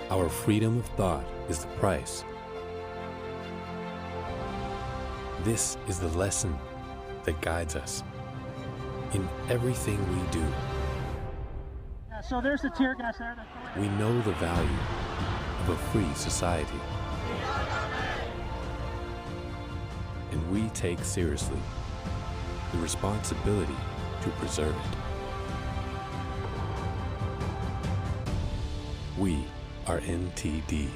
Our freedom of thought is the price. This is the lesson that guides us in everything we do. So there's the tear gas there. We know the value of a free society. And we take seriously the responsibility to preserve it. We are NTD.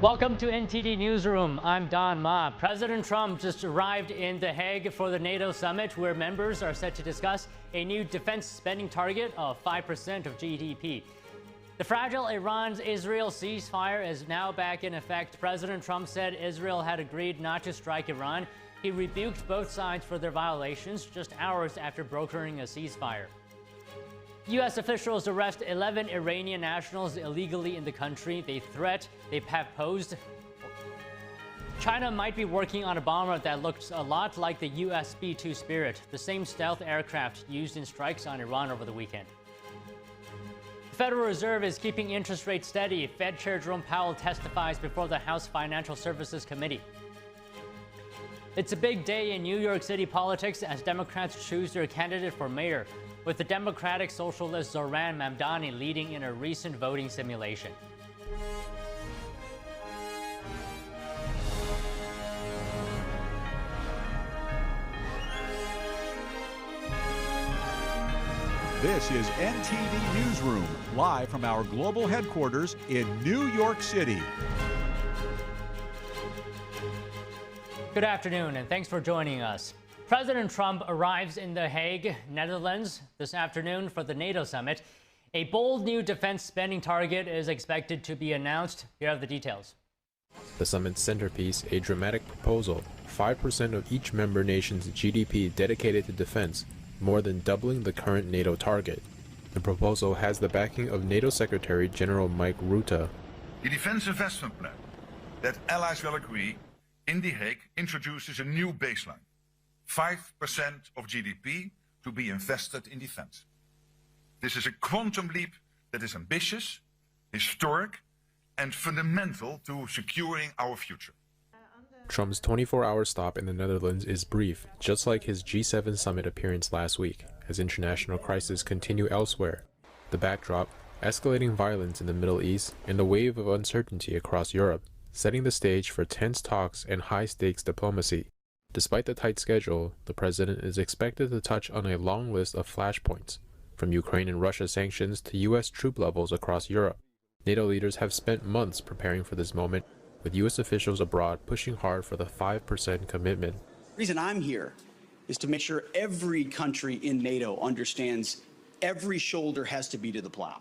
Welcome to NTD Newsroom. I'm Don Ma. President Trump just arrived in The Hague for the NATO summit, where members are set to discuss a new defense spending target of 5% of GDP. The fragile Iran-Israel ceasefire is now back in effect. President Trump said Israel had agreed not to strike Iran. He rebuked both sides for their violations just hours after brokering a ceasefire. U.S. officials arrest 11 Iranian nationals illegally in the country. They have posed. China might be working on a bomber that looks a lot like the U.S. B-2 Spirit, the same stealth aircraft used in strikes on Iran over the weekend. The Federal Reserve is keeping interest rates steady. Fed Chair Jerome Powell testifies before the House Financial Services Committee. It's a big day in New York City politics as Democrats choose their candidate for mayor, with the Democratic Socialist Zohran Mamdani leading in a recent voting simulation. This is NTD Newsroom, live from our global headquarters in New York City. Good afternoon, and thanks for joining us. President Trump arrives in The Hague, Netherlands, this afternoon for the NATO summit. A bold new defense spending target is expected to be announced. Here are the details. The summit's centerpiece, a dramatic proposal, 5% of each member nation's GDP dedicated to defense, more than doubling the current NATO target. The proposal has the backing of NATO Secretary General Mike Rutte. The defense investment plan that allies will agree in The Hague introduces a new baseline. 5% of GDP to be invested in defense. This is a quantum leap that is ambitious, historic, and fundamental to securing our future. Trump's 24-hour stop in the Netherlands is brief, just like his G7 summit appearance last week, as international crises continue elsewhere. The backdrop, escalating violence in the Middle East and a wave of uncertainty across Europe, setting the stage for tense talks and high-stakes diplomacy. Despite the tight schedule, the president is expected to touch on a long list of flashpoints, from Ukraine and Russia sanctions to U.S. troop levels across Europe. NATO leaders have spent months preparing for this moment, with U.S. officials abroad pushing hard for the 5% commitment. The reason I'm here is to make sure every country in NATO understands every shoulder has to be to the plow.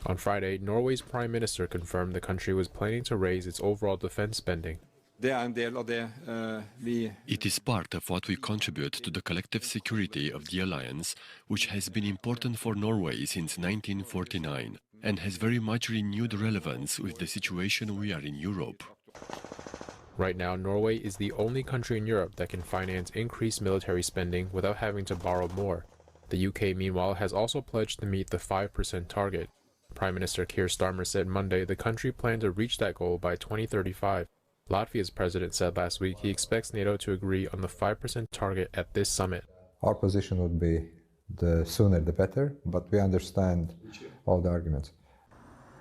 On Friday, Norway's prime minister confirmed the country was planning to raise its overall defense spending. It is part of what we contribute to the collective security of the alliance, which has been important for Norway since 1949 and has very much renewed relevance with the situation we are in Europe. Right now, Norway is the only country in Europe that can finance increased military spending without having to borrow more. The UK, meanwhile, has also pledged to meet the 5% target. Prime Minister Keir Starmer said Monday the country planned to reach that goal by 2035. Latvia's president said last week he expects NATO to agree on the 5% target at this summit. Our position would be the sooner the better, but we understand all the arguments.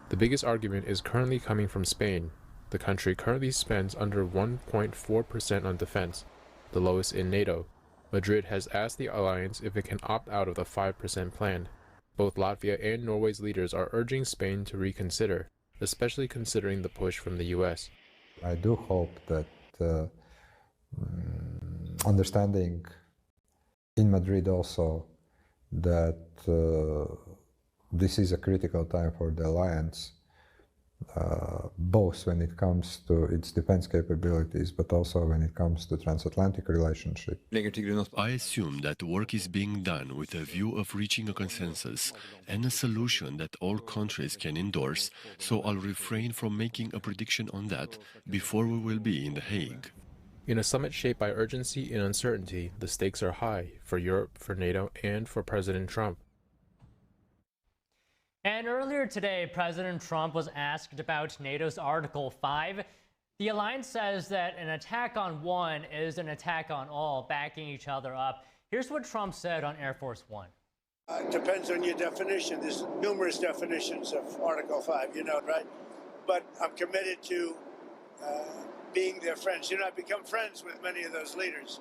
The biggest argument is currently coming from Spain. The country currently spends under 1.4% on defense, the lowest in NATO. Madrid has asked the alliance if it can opt out of the 5% plan. Both Latvia and Norway's leaders are urging Spain to reconsider, especially considering the push from the U.S. I do hope that understanding in Madrid also that this is a critical time for the alliance, both when it comes to its defense capabilities, but also when it comes to transatlantic relationship. I assume that work is being done with a view of reaching a consensus and a solution that all countries can endorse, so I'll refrain from making a prediction on that before we will be in The Hague. In a summit shaped by urgency and uncertainty, the stakes are high for Europe, for NATO, and for President Trump. And earlier today, President Trump was asked about NATO's Article 5. The alliance says that an attack on one is an attack on all, backing each other up. Here's what Trump said on Air Force One. Depends on your definition. There's numerous definitions of Article 5, you know, right? But I'm committed to being their friends. You know, I've become friends with many of those leaders.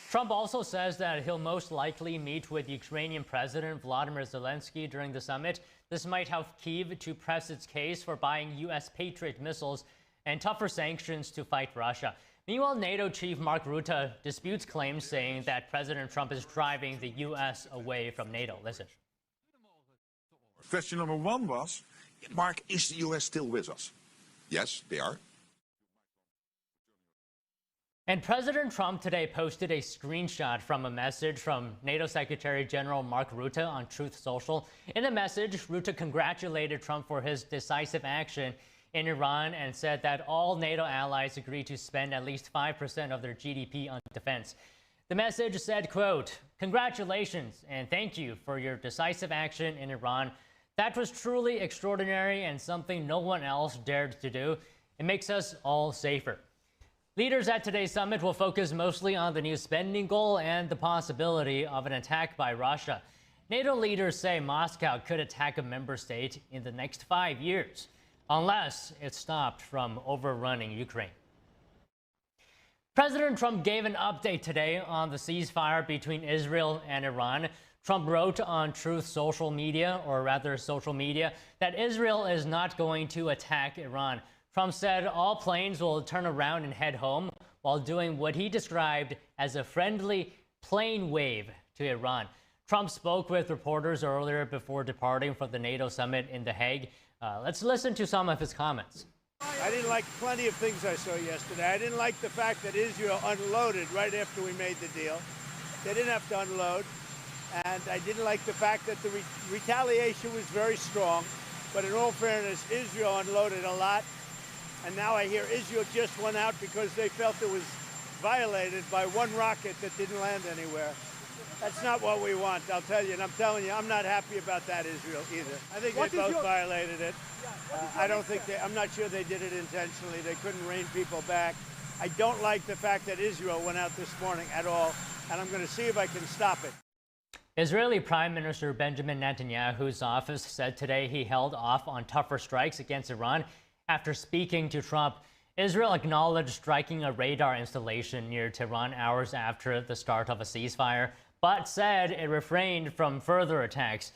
Trump also says that he'll most likely meet with Ukrainian President Volodymyr Zelensky during the summit. This might help Kyiv to press its case for buying U.S. Patriot missiles and tougher sanctions to fight Russia. Meanwhile, NATO chief Mark Rutte disputes claims, saying that President Trump is driving the U.S. away from NATO. Listen. Question number one was, Mark, is the U.S. still with us? Yes, they are. And President Trump today posted a screenshot from a message from NATO Secretary General Mark Rutte on Truth Social. In the message, Rutte congratulated Trump for his decisive action in Iran and said that all NATO allies agreed to spend at least 5% of their GDP on defense. The message said, quote, "Congratulations and thank you for your decisive action in Iran. That was truly extraordinary and something no one else dared to do. It makes us all safer." Leaders at today's summit will focus mostly on the new spending goal and the possibility of an attack by Russia. NATO leaders say Moscow could attack a member state in the next 5 years, unless it's stopped from overrunning Ukraine. President Trump gave an update today on the ceasefire between Israel and Iran. Trump wrote on Truth social media, that Israel is not going to attack Iran. Trump said all planes will turn around and head home while doing what he described as a friendly plane wave to Iran. Trump spoke with reporters earlier before departing for the NATO summit in The Hague. Let's listen to some of his comments. I didn't like plenty of things I saw yesterday. I didn't like the fact that Israel unloaded right after we made the deal. They didn't have to unload. And I didn't like the fact that the retaliation was very strong. But in all fairness, Israel unloaded a lot. And now I hear Israel just went out because they felt it was violated by one rocket that didn't land anywhere. That's not what we want, I'll tell you. And I'm telling you, I'm not happy about that, Israel, either. I think they both violated it. I'm not sure they did it intentionally. They couldn't rein people back. I don't like the fact that Israel went out this morning at all. And I'm going to see if I can stop it. Israeli Prime Minister Benjamin Netanyahu's office said today he held off on tougher strikes against Iran. After speaking to Trump, Israel acknowledged striking a radar installation near Tehran hours after the start of a ceasefire, but said it refrained from further attacks.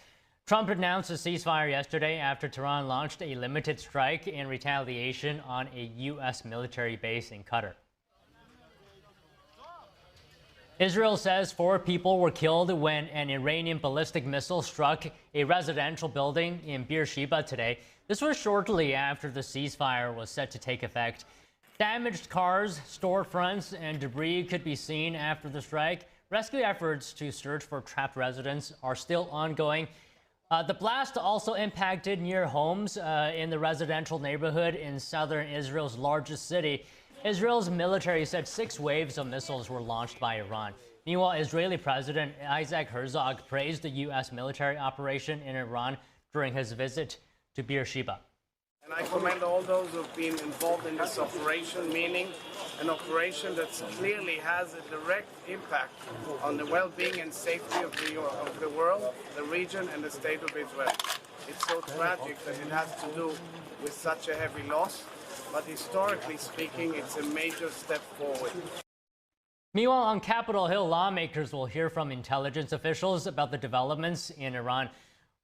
Trump announced a ceasefire yesterday after Tehran launched a limited strike in retaliation on a U.S. military base in Qatar. Israel says 4 people were killed when an Iranian ballistic missile struck a residential building in Beersheba today. This was shortly after the ceasefire was set to take effect. Damaged cars, storefronts, and debris could be seen after the strike. Rescue efforts to search for trapped residents are still ongoing. The blast also impacted near homes in the residential neighborhood in southern Israel's largest city. Israel's military said 6 waves of missiles were launched by Iran. Meanwhile, Israeli President Isaac Herzog praised the U.S. military operation in Iran during his visit to Beersheba. And I commend all those who have been involved in this operation, meaning an operation that clearly has a direct impact on the well-being and safety of the world, the region, and the state of Israel. It's so tragic that it has to do with such a heavy loss, but historically speaking, it's a major step forward. Meanwhile, on Capitol Hill, lawmakers will hear from intelligence officials about the developments in Iran.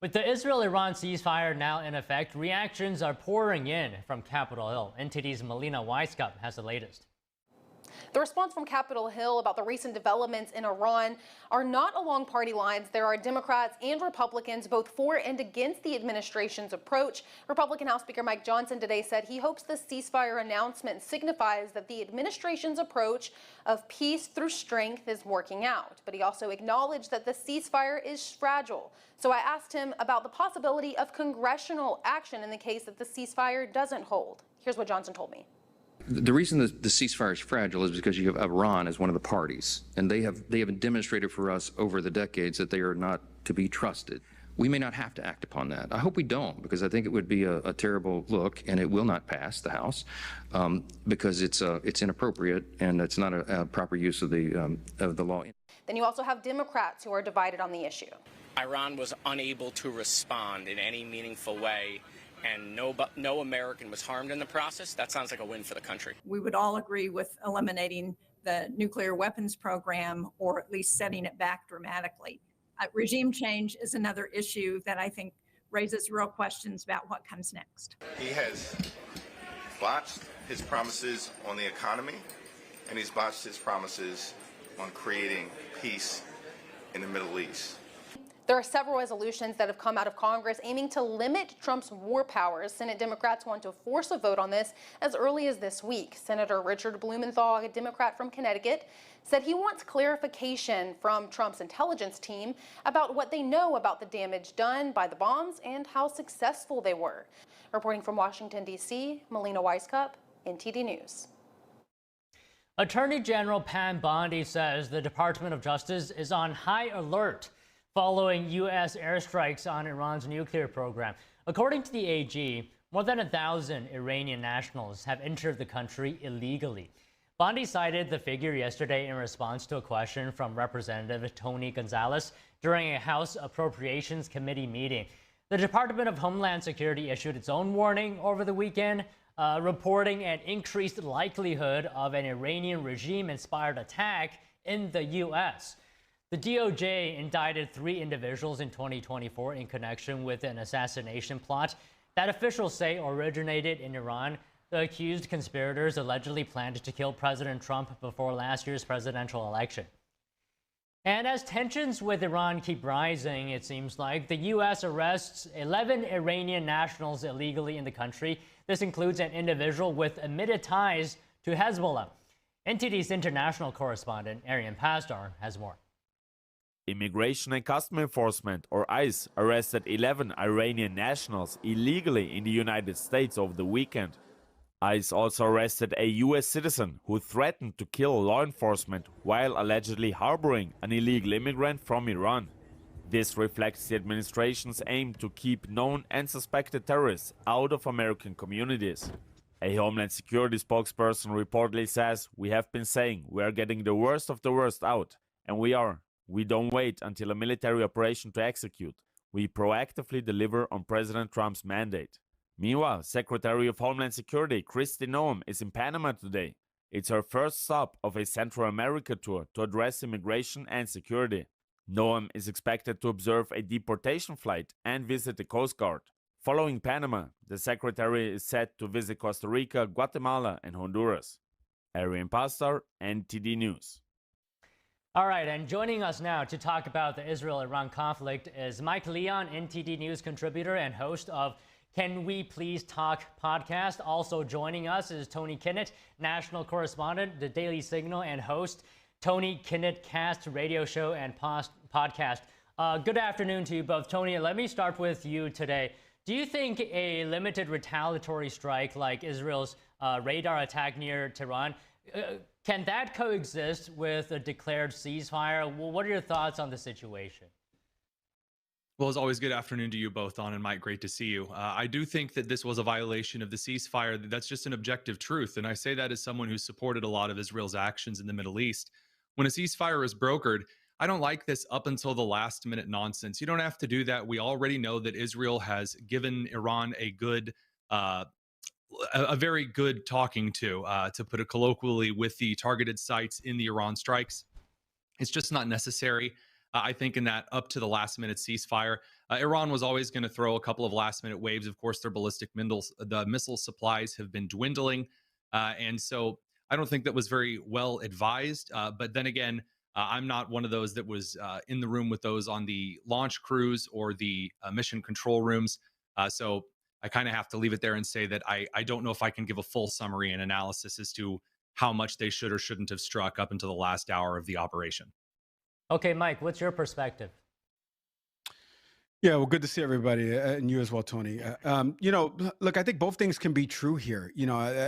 With the Israel-Iran ceasefire now in effect, reactions are pouring in from Capitol Hill. NTD's Melina Weisskopf has the latest. The response from Capitol Hill about the recent developments in Iran are not along party lines. There are Democrats and Republicans both for and against the administration's approach. Republican House Speaker Mike Johnson today said he hopes the ceasefire announcement signifies that the administration's approach of peace through strength is working out. But he also acknowledged that the ceasefire is fragile. So I asked him about the possibility of congressional action in the case that the ceasefire doesn't hold. Here's what Johnson told me. The reason the ceasefire is fragile is because you have Iran as one of the parties, and they have demonstrated for us over the decades that they are not to be trusted. We may not have to act upon that. I hope we don't, because I think it would be a terrible look, and it will not pass the House because it's inappropriate and it's not a proper use of the law. Then you also have Democrats who are divided on the issue. Iran was unable to respond in any meaningful way, and no American was harmed in the process. That sounds like a win for the country. We would all agree with eliminating the nuclear weapons program, or at least setting it back dramatically. Regime change is another issue that I think raises real questions about what comes next. He has botched his promises on the economy, and he's botched his promises on creating peace in the Middle East. There are several resolutions that have come out of Congress aiming to limit Trump's war powers. Senate Democrats want to force a vote on this as early as this week. Senator Richard Blumenthal, a Democrat from Connecticut, said he wants clarification from Trump's intelligence team about what they know about the damage done by the bombs and how successful they were. Reporting from Washington, D.C., Melina Weisskopf, NTD News. Attorney General Pam Bondi says the Department of Justice is on high alert following U.S. airstrikes on Iran's nuclear program. According to the AG, more than 1,000 Iranian nationals have entered the country illegally. Bondi cited the figure yesterday in response to a question from Representative Tony Gonzalez during a House Appropriations Committee meeting. The Department of Homeland Security issued its own warning over the weekend, reporting an increased likelihood of an Iranian regime-inspired attack in the U.S. The DOJ indicted 3 individuals in 2024 in connection with an assassination plot that officials say originated in Iran. The accused conspirators allegedly planned to kill President Trump before last year's presidential election. And as tensions with Iran keep rising, it seems like, the U.S. arrests 11 Iranian nationals illegally in the country. This includes an individual with admitted ties to Hezbollah. NTD's international correspondent, Arian Pasdar, has more. Immigration and Customs Enforcement, or ICE, arrested 11 Iranian nationals illegally in the United States over the weekend. ICE also arrested a U.S. citizen who threatened to kill law enforcement while allegedly harboring an illegal immigrant from Iran. This reflects the administration's aim to keep known and suspected terrorists out of American communities. A Homeland Security spokesperson reportedly says, "We have been saying we are getting the worst of the worst out, and we are. We don't wait until a military operation to execute. We proactively deliver on President Trump's mandate." Meanwhile, Secretary of Homeland Security Kristi Noem is in Panama today. It's her first stop of a Central America tour to address immigration and security. Noem is expected to observe a deportation flight and visit the Coast Guard. Following Panama, the Secretary is set to visit Costa Rica, Guatemala, and Honduras. Arian Pasdar, NTD News. All right, and joining us now to talk about the Israel-Iran conflict is Mike Leon, NTD News contributor and host of Can We Please Talk podcast. Also joining us is Tony Kinnett, national correspondent, The Daily Signal, and host, Tony Kinnett Cast radio show and podcast. Good afternoon to you both. Tony, let me start with you today. Do you think a limited retaliatory strike like Israel's radar attack near Tehran, can that coexist with a declared ceasefire? What are your thoughts on the situation? Well, as always, good afternoon to you both, Don and Mike. Great to see you. I do think that this was a violation of the ceasefire. That's just an objective truth. And I say that as someone who's supported a lot of Israel's actions in the Middle East. When a ceasefire is brokered, I don't like this up until the last minute nonsense. You don't have to do that. We already know that Israel has given Iran a good, a very good talking to put it colloquially, with the targeted sites in the Iran strikes. It's just not necessary. I think in that up to the last minute ceasefire, Iran was always going to throw a couple of last minute waves. Of course, their the missile supplies have been dwindling. And so I don't think that was very well advised. But then again, I'm not one of those that was in the room with those on the launch crews or the mission control rooms. So I kind of have to leave it there and say that I don't know if I can give a full summary and analysis as to how much they should or shouldn't have struck up until the last hour of the operation. Okay, Mike, what's your perspective? Yeah, well, good to see everybody, and you as well, Tony. Look, I think both things can be true here.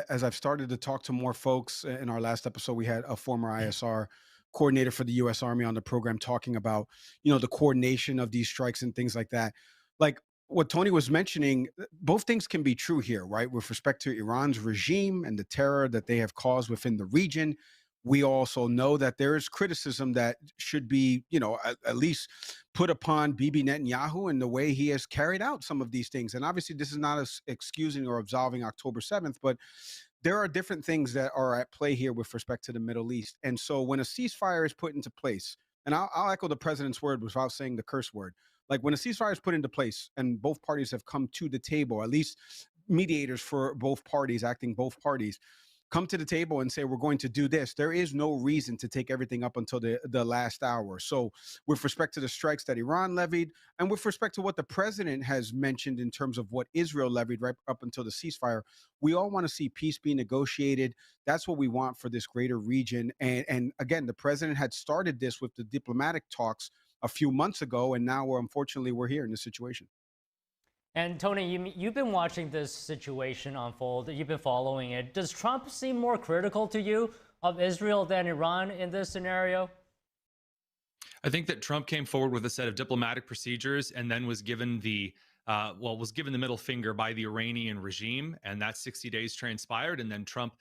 As I've started to talk to more folks in our last episode, we had a former ISR coordinator for the U.S. Army on the program talking about, the coordination of these strikes and things like that. Like what Tony was mentioning, both things can be true here, right? With respect to Iran's regime and the terror that they have caused within the region. We also know that there is criticism that should be, at least put upon Bibi Netanyahu and the way he has carried out some of these things. And obviously, this is not excusing or absolving October 7th, but there are different things that are at play here with respect to the Middle East. And so when a ceasefire is put into place, and I'll echo the president's word without saying the curse word, like when a ceasefire is put into place and both parties have come to the table, at least mediators for both parties, acting both parties, come to the table and say, we're going to do this, there is no reason to take everything up until the last hour. So with respect to the strikes that Iran levied, and with respect to what the president has mentioned in terms of what Israel levied right up until the ceasefire, we all want to see peace be negotiated. That's what we want for this greater region. And again, the president had started this with the diplomatic talks a few months ago, and now unfortunately we're here in this situation. And Tony, you've been watching this situation unfold. You've been following it. Does Trump seem more critical to you of Israel than Iran in this scenario? I think that Trump came forward with a set of diplomatic procedures and then was given the middle finger by the Iranian regime, and that 60 days transpired. And then Trump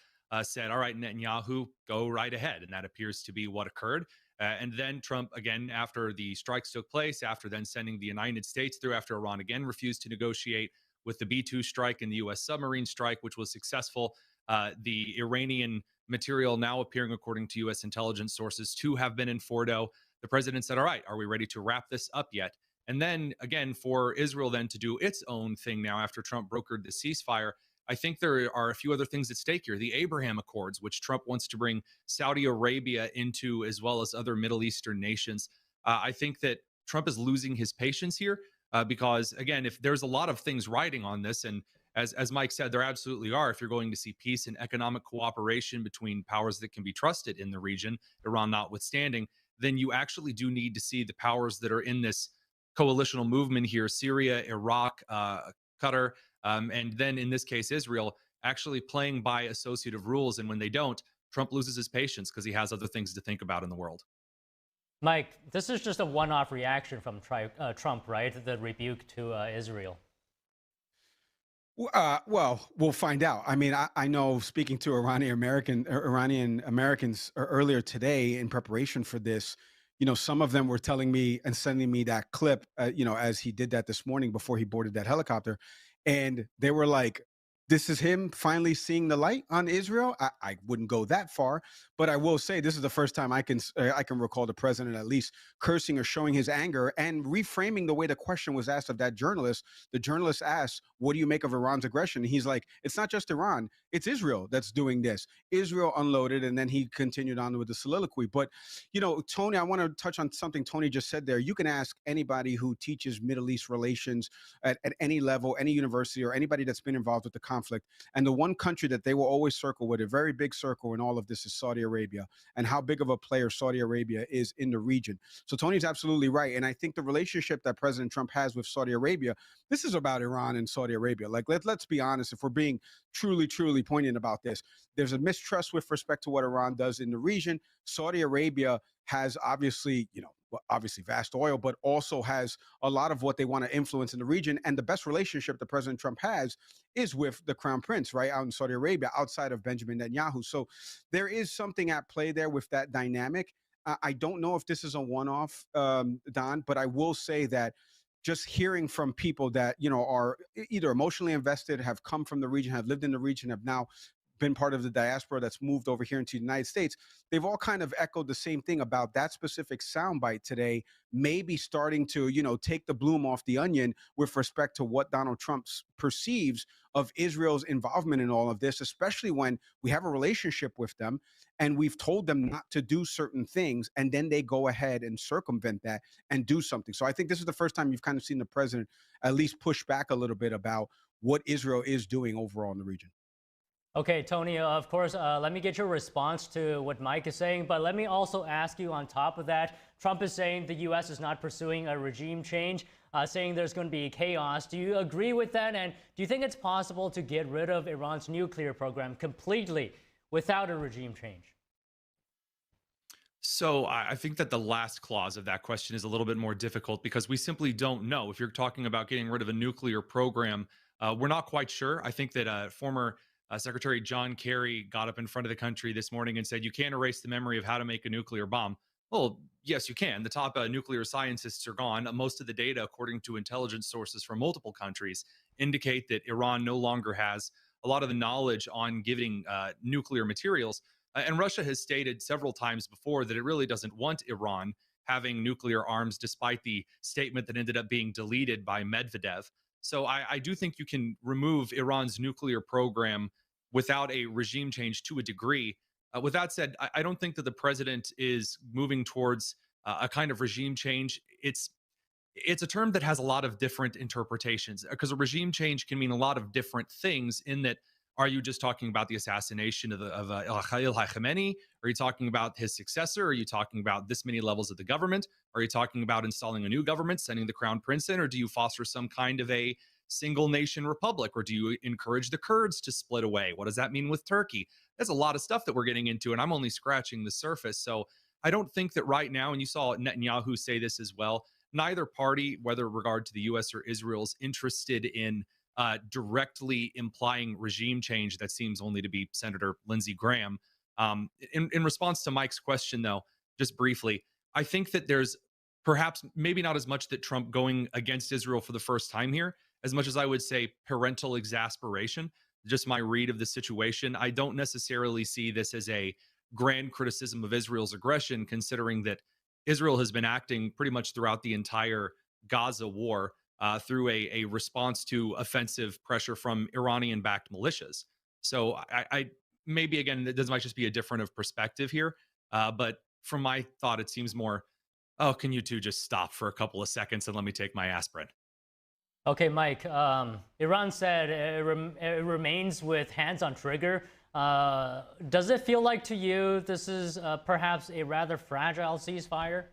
said, all right, Netanyahu, go right ahead. And that appears to be what occurred. And then Trump, again, after the strikes took place, after then sending the United States through, after Iran again refused to negotiate with the B-2 strike and the U.S. submarine strike, which was successful, the Iranian material now appearing, according to U.S. intelligence sources, to have been in Fordo. The president said, all right, are we ready to wrap this up yet? And then, again, for Israel then to do its own thing now after Trump brokered the ceasefire, I think there are a few other things at stake here. The Abraham Accords, which Trump wants to bring Saudi Arabia into, as well as other Middle Eastern nations. I think that Trump is losing his patience here because, again, if there's a lot of things riding on this, and as Mike said, there absolutely are. If you're going to see peace and economic cooperation between powers that can be trusted in the region, Iran notwithstanding, then you actually do need to see the powers that are in this coalitional movement here, Syria, Iraq, Qatar, and then in this case, Israel, actually playing by associative rules. And when they don't, Trump loses his patience because he has other things to think about in the world. Mike, this is just a one-off reaction from Trump, right? The rebuke to Israel. Well, we'll find out. I mean, I know speaking to Iranian Americans earlier today in preparation for this, some of them were telling me and sending me that clip, as he did that this morning before he boarded that helicopter. And they were like, this is him finally seeing the light on Israel. I wouldn't go that far, but I will say this is the first time I can recall the president at least cursing or showing his anger and reframing the way the question was asked of that journalist. The journalist asked, what do you make of Iran's aggression? And he's like, it's not just Iran, it's Israel that's doing this. Israel unloaded, and then he continued on with the soliloquy. But, Tony, I want to touch on something Tony just said there. You can ask anybody who teaches Middle East relations at any level, any university, or anybody that's been involved with the conflict. And the one country that they will always circle with, a very big circle in all of this, is Saudi Arabia, and how big of a player Saudi Arabia is in the region. So Tony's absolutely right. And I think the relationship that President Trump has with Saudi Arabia, this is about Iran and Saudi Arabia. Like, let's be honest, if we're being truly poignant about this, there's a mistrust with respect to what Iran does in the region. Saudi Arabia has obviously vast oil, but also has a lot of what they want to influence in the region. And the best relationship that President Trump has is with the Crown Prince, right, out in Saudi Arabia, outside of Benjamin Netanyahu. So there is something at play there with that dynamic. I don't know if this is a one-off, Don, but I will say that just hearing from people that, are either emotionally invested, have come from the region, have lived in the region, have now been part of the diaspora that's moved over here into the United States, they've all kind of echoed the same thing about that specific soundbite today, maybe starting to, take the bloom off the onion with respect to what Donald Trump perceives of Israel's involvement in all of this, especially when we have a relationship with them and we've told them not to do certain things, and then they go ahead and circumvent that and do something. So I think this is the first time you've kind of seen the president at least push back a little bit about what Israel is doing overall in the region. Okay, Tony, of course, let me get your response to what Mike is saying, but let me also ask you on top of that, Trump is saying the U.S. is not pursuing a regime change, saying there's going to be chaos. Do you agree with that? And do you think it's possible to get rid of Iran's nuclear program completely without a regime change? So I think that the last clause of that question is a little bit more difficult because we simply don't know. If you're talking about getting rid of a nuclear program, we're not quite sure. I think that former Secretary John Kerry got up in front of the country this morning and said, you can't erase the memory of how to make a nuclear bomb. Well, yes, you can. The top nuclear scientists are gone. Most of the data, according to intelligence sources from multiple countries, indicate that Iran no longer has a lot of the knowledge on giving nuclear materials. And Russia has stated several times before that it really doesn't want Iran having nuclear arms, despite the statement that ended up being deleted by Medvedev. So I do think you can remove Iran's nuclear program without a regime change to a degree. With that said, I don't think that the president is moving towards a kind of regime change. It's a term that has a lot of different interpretations, because a regime change can mean a lot of different things. In that, are you just talking about the assassination of Khalil Khamenei? Are you talking about his successor? Are you talking about this many levels of the government? Are you talking about installing a new government, sending the crown prince in? Or do you foster some kind of a single nation republic? Or do you encourage the Kurds to split away? What does that mean with Turkey? There's a lot of stuff that we're getting into, and I'm only scratching the surface. So I don't think that right now, and you saw Netanyahu say this as well, neither party, whether in regard to the U.S. or Israel, is interested in directly implying regime change. That seems only to be Senator Lindsey Graham. In response to Mike's question, though, just briefly, I think that there's perhaps maybe not as much that Trump going against Israel for the first time here, as much as I would say parental exasperation, just my read of the situation. I don't necessarily see this as a grand criticism of Israel's aggression, considering that Israel has been acting pretty much throughout the entire Gaza war through a response to offensive pressure from Iranian-backed militias. So I maybe, again, this might just be a different of perspective here. But from my thought, it seems more, oh, can you two just stop for a couple of seconds and let me take my aspirin? Okay, Mike, Iran said it remains with hands on trigger. Does it feel like to you this is perhaps a rather fragile ceasefire?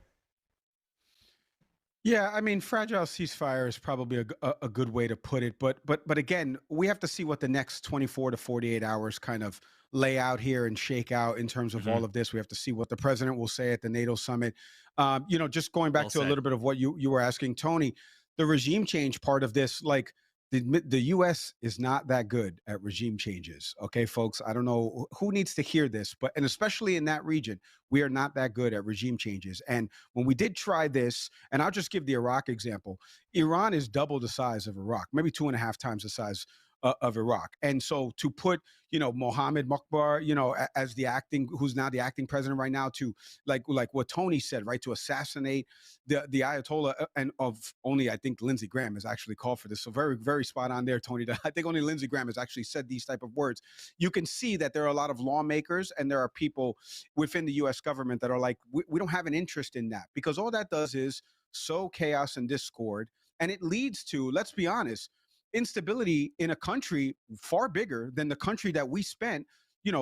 Yeah, I mean, fragile ceasefire is probably a good way to put it. But again, we have to see what the next 24 to 48 hours kind of lay out here and shake out in terms of all of this. We have to see what the president will say at the NATO summit. Just going back to a little bit of what you were asking, Tony, the regime change part of this, like the U.S. is not that good at regime changes. Okay, folks, I don't know who needs to hear this, and especially in that region, we are not that good at regime changes. And when we did try this, and I'll just give the Iraq example, Iran is double the size of Iraq, maybe 2.5 times the size of Iraq. And so to put, Mohammed Mokbar, as who's now the acting president right now, to like what Tony said, right, to assassinate the Ayatollah, and of only, I think Lindsey Graham has actually called for this. So very, very spot on there, Tony. I think only Lindsey Graham has actually said these type of words. You can see that there are a lot of lawmakers and there are people within the U.S. government that are like, we don't have an interest in that, because all that does is sow chaos and discord. And it leads to, let's be honest, instability in a country far bigger than the country that we spent,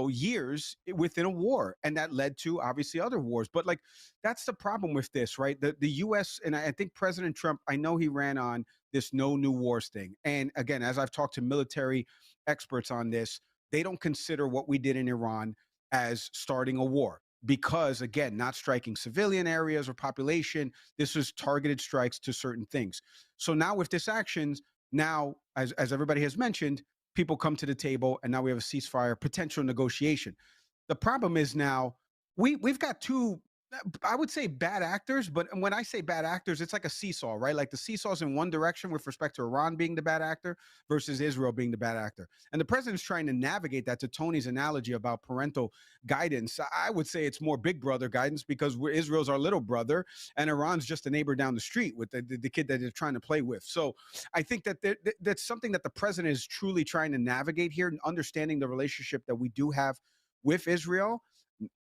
years within a war. And that led to obviously other wars. But like, that's the problem with this, right? The U.S. and I think President Trump, I know he ran on this no new wars thing. And again, as I've talked to military experts on this, they don't consider what we did in Iran as starting a war. Because again, not striking civilian areas or population, this was targeted strikes to certain things. So now with this actions, now, as everybody has mentioned, people come to the table, and now we have a ceasefire, potential negotiation. The problem is now we've got two I would say bad actors, but when I say bad actors, it's like a seesaw, right? Like the seesaw's in one direction with respect to Iran being the bad actor versus Israel being the bad actor. And the president's trying to navigate that. To Tony's analogy about parental guidance, I would say it's more big brother guidance, because Israel's our little brother and Iran's just a neighbor down the street with the kid that they're trying to play with. So I think that that's something that the president is truly trying to navigate here, and understanding the relationship that we do have with Israel,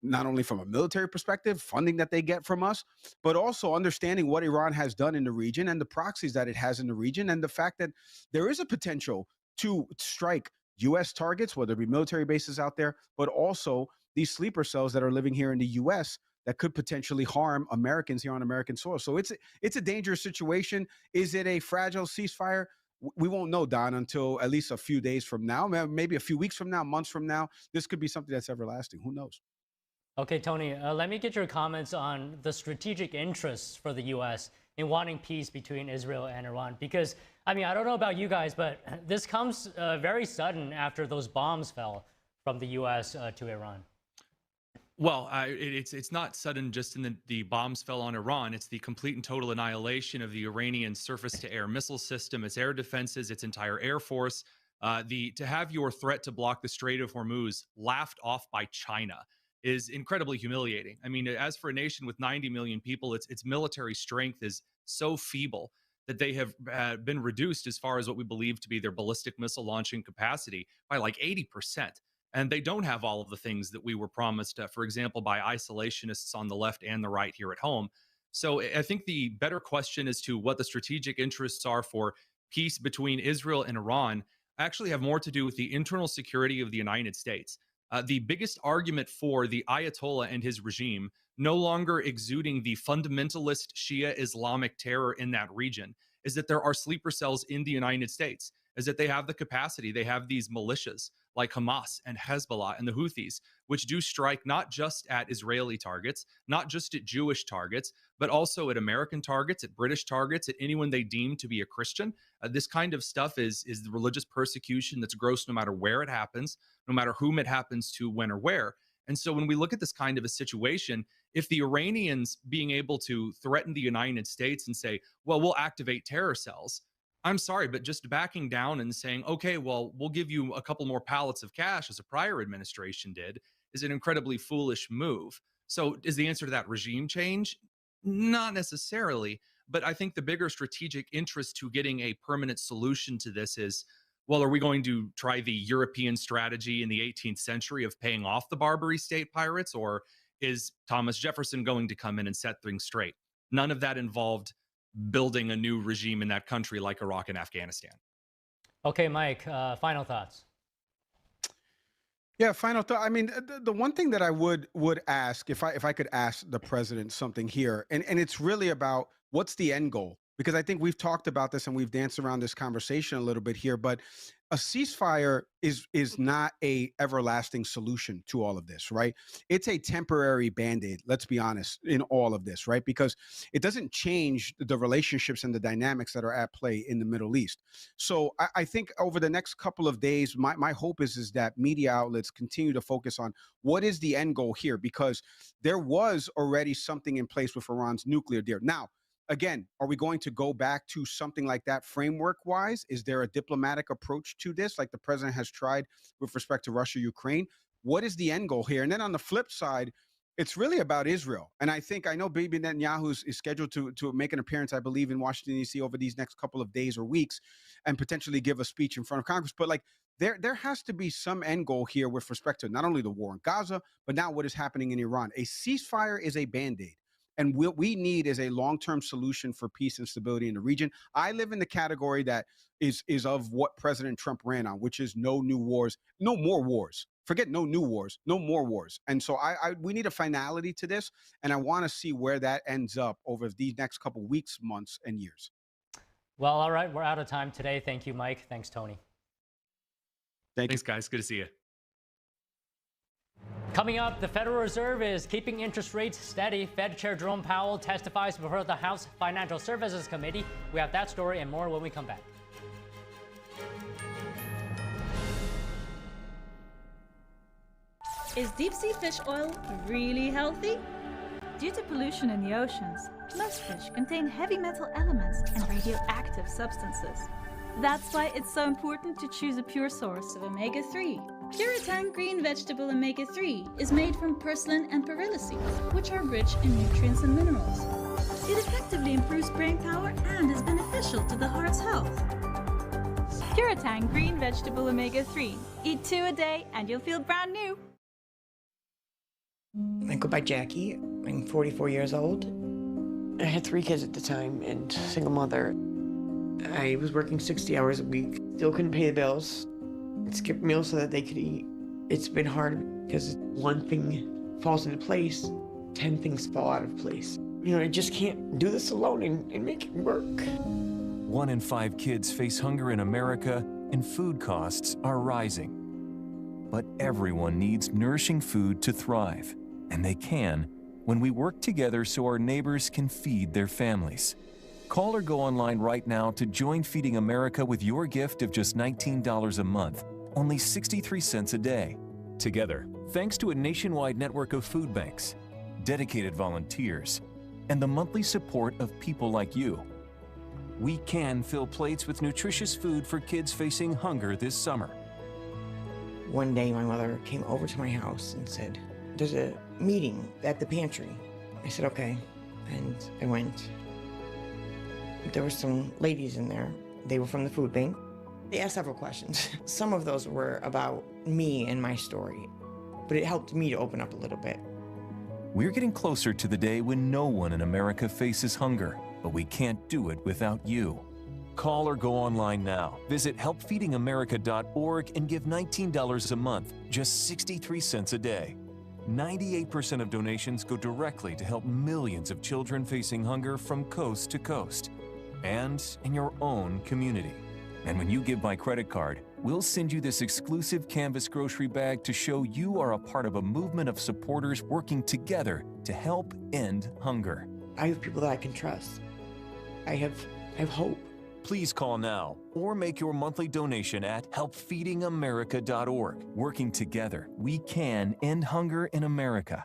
not only from a military perspective, funding that they get from us, but also understanding what Iran has done in the region and the proxies that it has in the region, and the fact that there is a potential to strike U.S. targets, whether it be military bases out there, but also these sleeper cells that are living here in the U.S. that could potentially harm Americans here on American soil. So it's a dangerous situation. Is it a fragile ceasefire? We won't know, Don, until at least a few days from now, maybe a few weeks from now, months from now. This could be something that's everlasting. Who knows? Okay, Tony, let me get your comments on the strategic interests for the U.S. in wanting peace between Israel and Iran. Because, I mean, I don't know about you guys, but this comes very sudden after those bombs fell from the U.S. To Iran. Well, it's not sudden just in the bombs fell on Iran. It's the complete and total annihilation of the Iranian surface-to-air missile system, its air defenses, its entire air force. To have your threat to block the Strait of Hormuz laughed off by China is incredibly humiliating. I mean, as for a nation with 90 million people, its military strength is so feeble that they have been reduced as far as what we believe to be their ballistic missile launching capacity by like 80%. And they don't have all of the things that we were promised, for example, by isolationists on the left and the right here at home. So I think the better question as to what the strategic interests are for peace between Israel and Iran actually have more to do with the internal security of the United States. The biggest argument for the Ayatollah and his regime no longer exuding the fundamentalist Shia Islamic terror in that region is that there are sleeper cells in the United States, is that they have the capacity, they have these militias like Hamas and Hezbollah and the Houthis, which do strike not just at Israeli targets, not just at Jewish targets, but also at American targets, at British targets, at anyone they deem to be a Christian. This kind of stuff is the religious persecution that's gross no matter where it happens, no matter whom it happens to, when or where. And so when we look at this kind of a situation, if the Iranians being able to threaten the United States and say, well, we'll activate terror cells, I'm sorry, but just backing down and saying, okay, well, we'll give you a couple more pallets of cash as a prior administration did is an incredibly foolish move. So is the answer to that regime change? Not necessarily, but I think the bigger strategic interest to getting a permanent solution to this is, well, are we going to try the European strategy in the 18th century of paying off the Barbary state pirates, or is Thomas Jefferson going to come in and set things straight? None of that involved building a new regime in that country like Iraq and Afghanistan. Okay, Mike, final thoughts. Yeah, final thought. I mean, the one thing that I would ask, if I could ask the president something here, and it's really about what's the end goal? Because I think we've talked about this and we've danced around this conversation a little bit here, but a ceasefire is not a everlasting solution to all of this, right? It's a temporary Band-Aid, let's be honest, in all of this, right? Because it doesn't change the relationships and the dynamics that are at play in the Middle East. So I think over the next couple of days, my hope is that media outlets continue to focus on what is the end goal here, because there was already something in place with Iran's nuclear deal. Now, again, are we going to go back to something like that framework-wise? Is there a diplomatic approach to this, like the president has tried with respect to Russia, Ukraine? What is the end goal here? And then on the flip side, it's really about Israel. And I know Bibi Netanyahu is scheduled to make an appearance, I believe, in Washington, D.C. over these next couple of days or weeks and potentially give a speech in front of Congress. But like, there has to be some end goal here with respect to not only the war in Gaza, but now what is happening in Iran. A ceasefire is a Band-Aid. And what we need is a long-term solution for peace and stability in the region. I live in the category that is of what President Trump ran on, which is no new wars, no more wars. Forget no new wars, no more wars. And so we need a finality to this, and I want to see where that ends up over these next couple weeks, months, and years. Well, all right, we're out of time today. Thank you, Mike. Thanks, Tony. Thanks, guys. Good to see you. Coming up, the Federal Reserve is keeping interest rates steady. Fed Chair Jerome Powell testifies before the House Financial Services Committee. We have that story and more when we come back. Is deep sea fish oil really healthy? Due to pollution in the oceans, most fish contain heavy metal elements and radioactive substances. That's why it's so important to choose a pure source of omega-3. Puritan Green Vegetable Omega-3 is made from purslane and perilla seeds, which are rich in nutrients and minerals. It effectively improves brain power and is beneficial to the heart's health. Puritan Green Vegetable Omega-3. Eat 2 a day and you'll feel brand new. I go by Jackie. I'm 44 years old. I had 3 kids at the time and single mother. I was working 60 hours a week, still couldn't pay the bills. I'd skip meals so that they could eat. It's been hard because one thing falls into place, 10 things fall out of place. You know, I just can't do this alone and make it work. 1 in 5 kids face hunger in America, and food costs are rising. But everyone needs nourishing food to thrive, and they can when we work together so our neighbors can feed their families. Call or go online right now to join Feeding America with your gift of just $19 a month, only 63 cents a day. Together, thanks to a nationwide network of food banks, dedicated volunteers, and the monthly support of people like you, we can fill plates with nutritious food for kids facing hunger this summer. One day my mother came over to my house and said, "There's a meeting at the pantry." I said, "Okay," and I went. There were some ladies in there. They were from the food bank. They asked several questions. Some of those were about me and my story, but it helped me to open up a little bit. We're getting closer to the day when no one in America faces hunger, but we can't do it without you. Call or go online now. Visit helpfeedingamerica.org and give $19 a month, just 63 cents a day. 98% of donations go directly to help millions of children facing hunger from coast to coast and in your own community. And when you give by credit card, we'll send you this exclusive canvas grocery bag to show you are a part of a movement of supporters working together to help end hunger. I have people that I can trust. I have hope. Please call now or make your monthly donation at helpfeedingamerica.org. Working together, we can end hunger in America.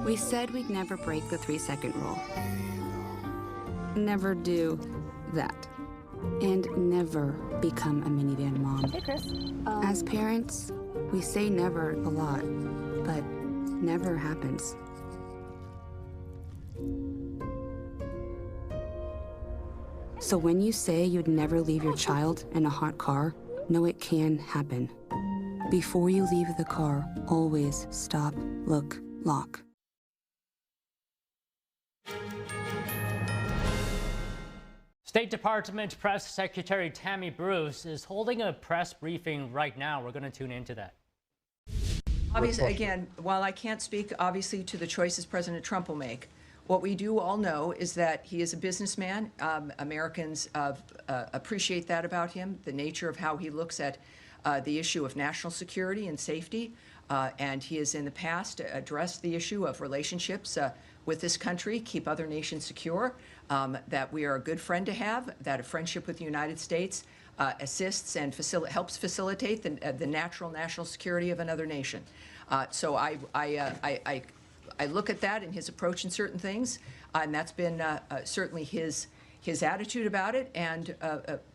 We said we'd never break the 3-second rule. Never do that. And never become a minivan mom. Hey, Chris. As parents, we say never a lot, but never happens. So when you say you'd never leave your child in a hot car, know it can happen. Before you leave the car, always stop, look, lock. State Department Press Secretary Tammy Bruce is holding a press briefing right now. We're going to tune into that. Obviously, again, while I can't speak, obviously, to the choices President Trump will make, what we do all know is that he is a businessman. Americans appreciate that about him, the nature of how he looks at the issue of national security and safety. And he has in the past addressed the issue of relationships with this country, keep other nations secure, that we are a good friend to have, that a friendship with the United States assists and helps facilitate the natural national security of another nation. So I look at that in his approach in certain things, and that's been certainly his attitude about it, and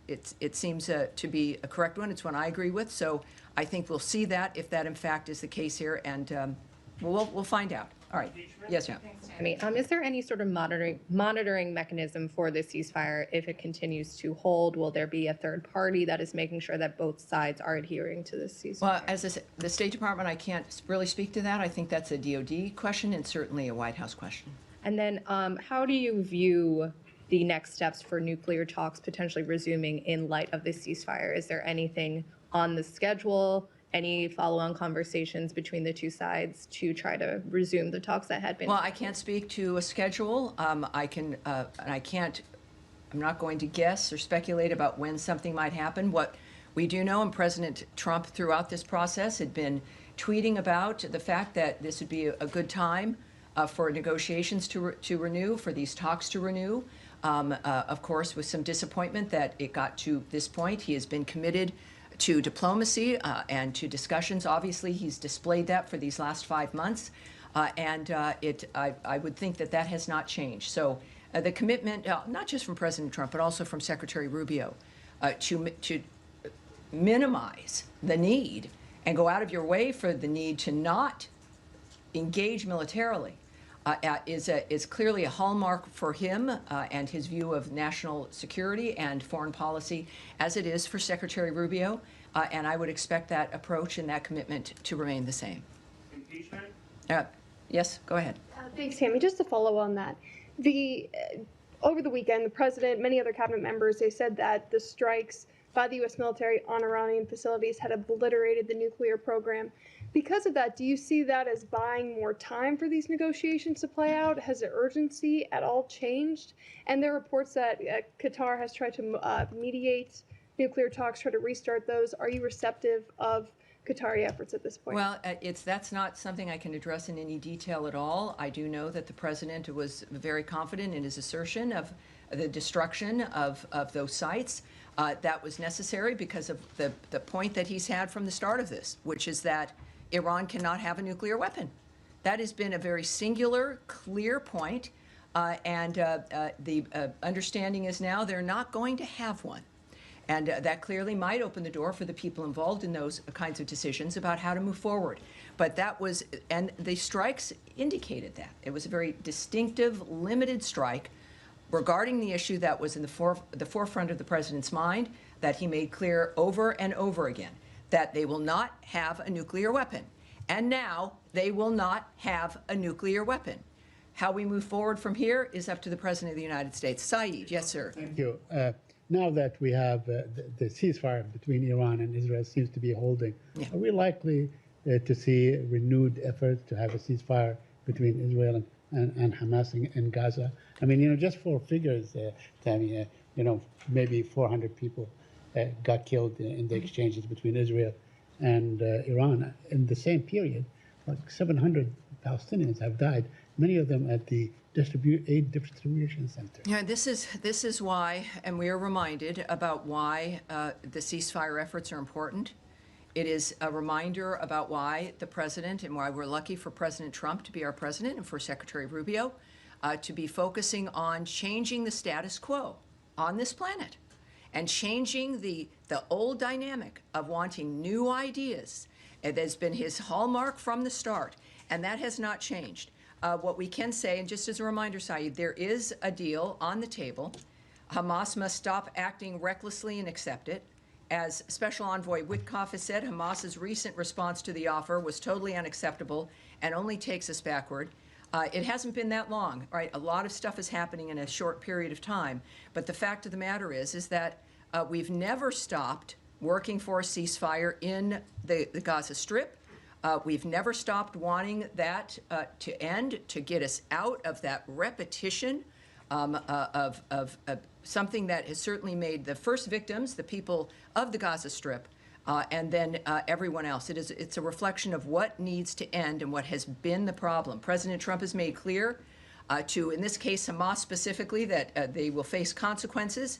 it seems to be a correct one. It's one I agree with. So I think we'll see that if that in fact is the case here, and we'll find out. All right. Yes, ma'am. Tammy, is there any sort of monitoring mechanism for the ceasefire if it continues to hold? Will there be a third party that is making sure that both sides are adhering to this ceasefire? Well, as the State Department, I can't really speak to that. I think that's a DOD question and certainly a White House question. And then how do you view the next steps for nuclear talks potentially resuming in light of this ceasefire? Is there anything on the schedule? Any follow-on conversations between the two sides to try to resume the talks that had been? Well, I can't speak to a schedule. I'm not going to guess or speculate about when something might happen. What we do know, and President Trump throughout this process had been tweeting about the fact that this would be a good time for negotiations to renew, for these talks to renew. Of course, with some disappointment that it got to this point. He has been committed to diplomacy and to discussions. Obviously, he's displayed that for these last 5 months. I would think that that has not changed. So the commitment, not just from President Trump, but also from Secretary Rubio, to minimize the need and go out of your way for the need to not engage militarily is clearly a hallmark for him and his view of national security and foreign policy, as it is for Secretary Rubio. And I would expect that approach and that commitment to remain the same. Impeachment? Yes, go ahead. Thanks, Tammy. Just to follow on that, over the weekend, the president, many other cabinet members, they said that the strikes by the U.S. military on Iranian facilities had obliterated the nuclear program. Because of that, do you see that as buying more time for these negotiations to play out? Has the urgency at all changed? And there are reports that Qatar has tried to mediate nuclear talks, try to restart those. Are you receptive of Qatari efforts at this point? Well, that's not something I can address in any detail at all. I do know that the president was very confident in his assertion of the destruction of those sites. That was necessary because of the point that he's had from the start of this, which is that Iran cannot have a nuclear weapon. That has been a very singular, clear point, and the understanding is now they're not going to have one. And that clearly might open the door for the people involved in those kinds of decisions about how to move forward. But that was, and the strikes indicated that. It was a very distinctive, limited strike regarding the issue that was in the forefront of the president's mind, that he made clear over and over again, that they will not have a nuclear weapon. And now they will not have a nuclear weapon. How we move forward from here is up to the President of the United States. Saeed, yes, sir. Thank you. Now that we have the ceasefire between Iran and Israel seems to be holding, are we likely to see renewed efforts to have a ceasefire between Israel and Hamas in Gaza? I mean, just for figures, Tammy, maybe 400 people got killed in the exchanges between Israel and Iran. In the same period, like 700 Palestinians have died, many of them at the aid distribution center. Yeah, this is why, and we are reminded about why the ceasefire efforts are important. It is a reminder about why the president, and why we're lucky for President Trump to be our president and for Secretary Rubio to be focusing on changing the status quo on this planet and changing the old dynamic of wanting new ideas. That's been his hallmark from the start, and that has not changed. What we can say, and just as a reminder, Saeed, there is a deal on the table. Hamas must stop acting recklessly and accept it. As Special Envoy Witkoff has said, Hamas's recent response to the offer was totally unacceptable and only takes us backward. It hasn't been that long, right? A lot of stuff is happening in a short period of time. But the fact of the matter is that we've never stopped working for a ceasefire in the Gaza Strip. We've never stopped wanting that to end, to get us out of that repetition of something that has certainly made the first victims, the people of the Gaza Strip, and then everyone else. It's a reflection of what needs to end and what has been the problem. President Trump has made clear to, in this case, Hamas specifically, that they will face consequences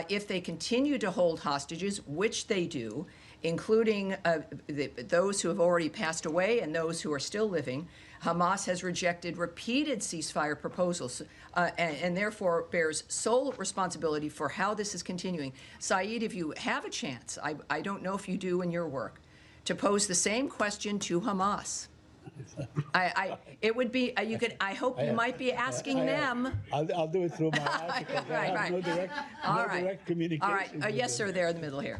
if they continue to hold hostages, which they do, including those who have already passed away and those who are still living. Hamas has rejected repeated ceasefire proposals and therefore bears sole responsibility for how this is continuing. Saeed, if you have a chance, I don't know if you do in your work, to pose the same question to Hamas. It would be, you could, I hope you might be asking them. I'll do it through my article. Right. No direct communication. All right. Yes, sir, there in the middle here.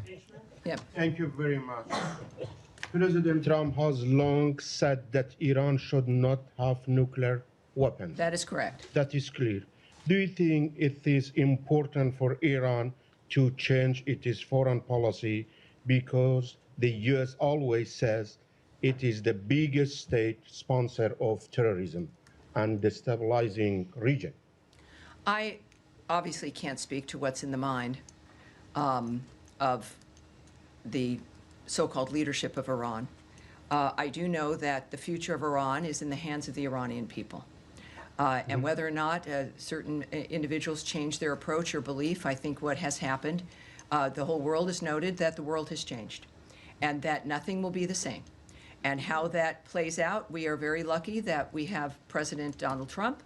Yeah. Thank you very much. President Trump has long said that Iran should not have nuclear weapons. That is correct. That is clear. Do you think it is important for Iran to change its foreign policy because the U.S. always says it is the biggest state sponsor of terrorism and destabilizing region? I obviously can't speak to what's in the mind of the so-called leadership of Iran. I do know that the future of Iran is in the hands of the Iranian people. And whether or not certain individuals change their approach or belief, I think what has happened, the whole world has noted that the world has changed and that nothing will be the same. And how that plays out, we are very lucky that we have President Donald Trump,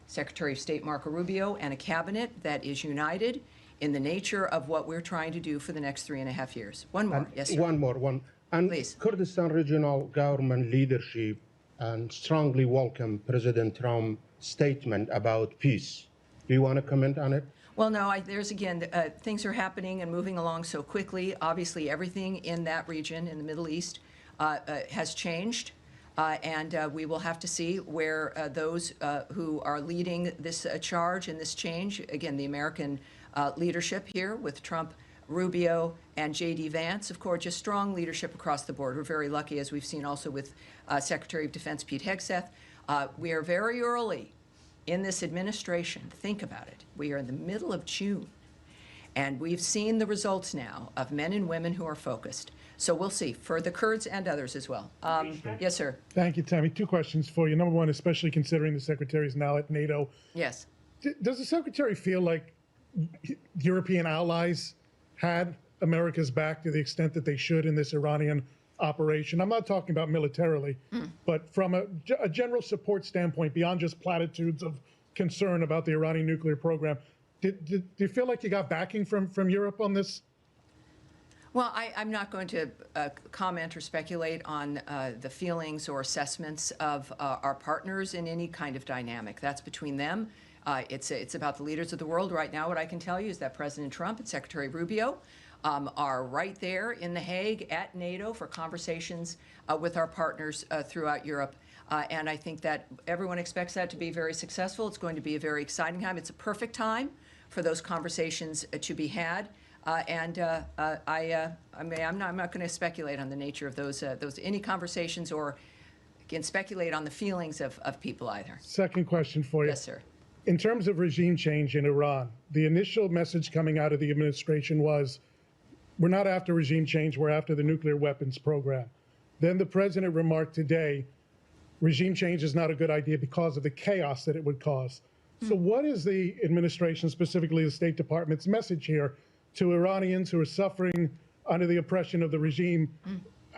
Secretary of State Marco Rubio, and a cabinet that is united in the nature of what we're trying to do for the next 3.5 years. One more. Yes, sir. One more. And Please. Kurdistan regional government leadership and strongly welcome President Trump's statement about peace. Do you want to comment on it? Well, no, there's again, things are happening and moving along so quickly. Obviously, everything in that region, in the Middle East, has changed. And we will have to see where those who are leading this charge and this change, again, the American leadership here with Trump, Rubio, and J.D. Vance, of course, just strong leadership across the board. We're very lucky, as we've seen also with Secretary of Defense Pete Hegseth. We are very early in this administration. Think about it. We are in the middle of June, and we've seen the results now of men and women who are focused. So we'll see for the Kurds and others as well. Yes, sir. Thank you, Tammy. 2 questions for you. Number one, especially considering the Secretary is now at NATO. Yes. Does the Secretary feel like European allies had America's back to the extent that they should in this Iranian operation? I'm not talking about militarily, but from a general support standpoint, beyond just platitudes of concern about the Iranian nuclear program, do you feel like you got backing from Europe on this? Well, I'm not going to comment or speculate on the feelings or assessments of our partners in any kind of dynamic. That's between them. It's about the leaders of the world. Right now, what I can tell you is that President Trump and Secretary Rubio are right there in The Hague at NATO for conversations with our partners throughout Europe. And I think that everyone expects that to be very successful. It's going to be a very exciting time. It's a perfect time for those conversations to be had. I'm not going to speculate on the nature of those any conversations or, again, speculate on the feelings of people either. Second question for you. Yes, sir. In terms of regime change in Iran, the initial message coming out of the administration was, we're not after regime change, we're after the nuclear weapons program. Then the president remarked today, regime change is not a good idea because of the chaos that it would cause. So what is the administration, specifically the State Department's message here to Iranians who are suffering under the oppression of the regime?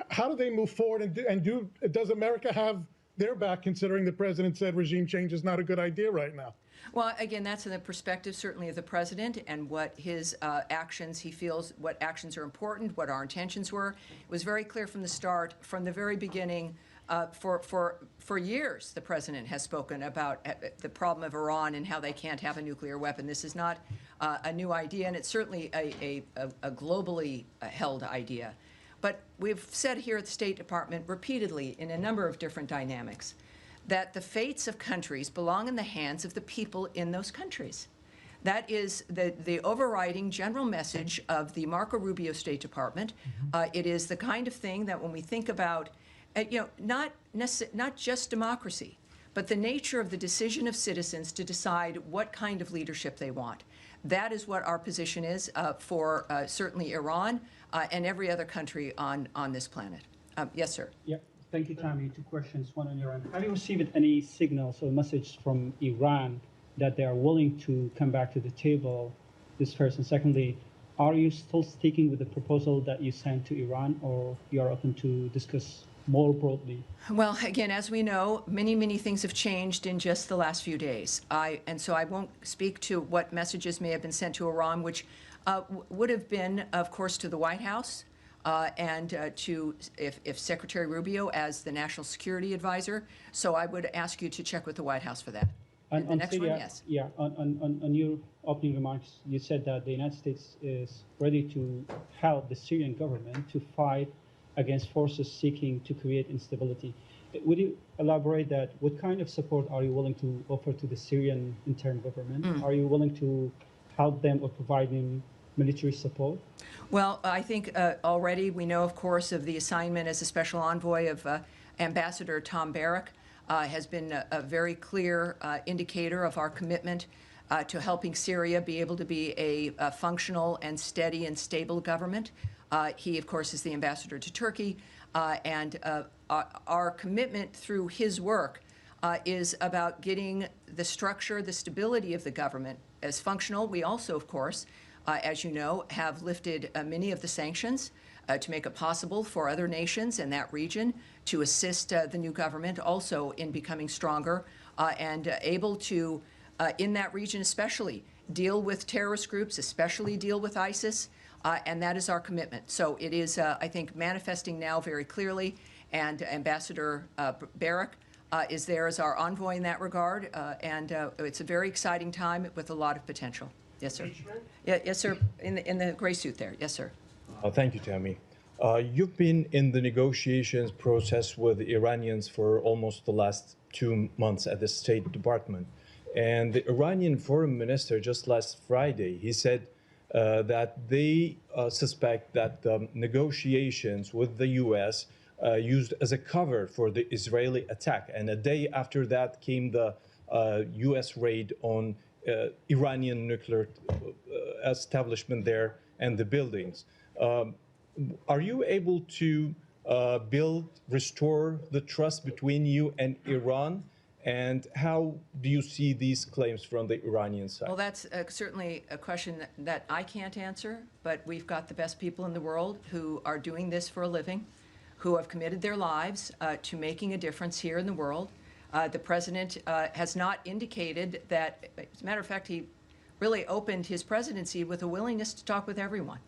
How do they move forward, and does America have their back, considering the president said regime change is not a good idea right now? Well, again, that's in the perspective certainly of the president and what his actions, he feels what actions are important, what our intentions were. It was very clear from the start, from the very beginning. For years, the president has spoken about the problem of Iran and how they can't have a nuclear weapon. This is not a new idea, and it's certainly a globally held idea. But we've said here at the State Department repeatedly in a number of different dynamics that the fates of countries belong in the hands of the people in those countries. That is the overriding general message of the Marco Rubio State Department. It is the kind of thing that when we think about, not just democracy, but the nature of the decision of citizens to decide what kind of leadership they want. That is what our position is for certainly Iran and every other country on this planet. Yes, sir. Yeah, thank you, Tammy. 2 questions, one on Iran. Have you received any signals or message from Iran that they are willing to come back to the table? This first. And secondly, are you still sticking with the proposal that you sent to Iran, or you are open to discuss more broadly? Well, again, as we know, many things have changed in just the last few days. And so I won't speak to what messages may have been sent to Iran, which would have been, of course, to the White House and to if Secretary Rubio as the National Security Advisor. So I would ask you to check with the White House for that. And the next Syria, one, yes. Yeah, on your opening remarks, you said that the United States is ready to help the Syrian government to fight against forces seeking to create instability. Would you elaborate that? What kind of support are you willing to offer to the Syrian interim government? Are you willing to help them or provide them military support? Well, I think already we know, of course, of the assignment as a special envoy of Ambassador Tom Barrack has been a very clear indicator of our commitment to helping Syria be able to be a functional and steady and stable government. He, of course, is the ambassador to Turkey, and our commitment through his work is about getting the structure, the stability of the government as functional. We also, of course, as you know, have lifted many of the sanctions to make it possible for other nations in that region to assist the new government also in becoming stronger and able to, in that region especially, deal with terrorist groups, especially deal with ISIS, and that is our commitment. So it is, I think, manifesting now very clearly, and Ambassador Barrack is there as our envoy in that regard, and it's a very exciting time with a lot of potential. Yes, sir. Yeah, yes, sir. In the gray suit there. Yes, sir. Thank you, Tammy. You've been in the negotiations process with the Iranians for almost the last 2 months at the State Department. And the Iranian foreign minister just last Friday, he said that they suspect that the negotiations with the U.S. Used as a cover for the Israeli attack. And a day after that came the U.S. raid on Iranian nuclear establishment there and the buildings. Are you able to restore the trust between you and Iran? And how do you see these claims from the Iranian side? Well, that's certainly a question that I can't answer, but we've got the best people in the world who are doing this for a living, who have committed their lives to making a difference here in the world. The president has not indicated that, as a matter of fact, he really opened his presidency with a willingness to talk with everyone.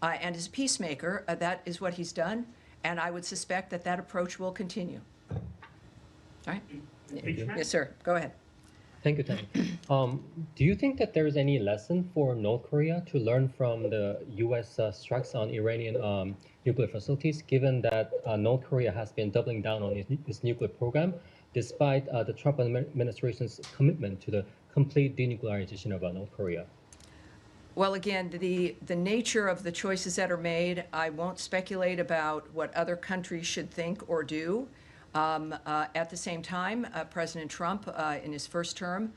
And as a peacemaker, that is what he's done, and I would suspect that that approach will continue. All right? Yes, sir. Go ahead. Thank you, Tammy. Do you think that there is any lesson for North Korea to learn from the U.S. strikes on Iranian nuclear facilities, given that North Korea has been doubling down on its nuclear program, despite the Trump administration's commitment to the complete denuclearization of North Korea? Well, again, the nature of the choices that are made, I won't speculate about what other countries should think or do. At the same time, President Trump, in his first term,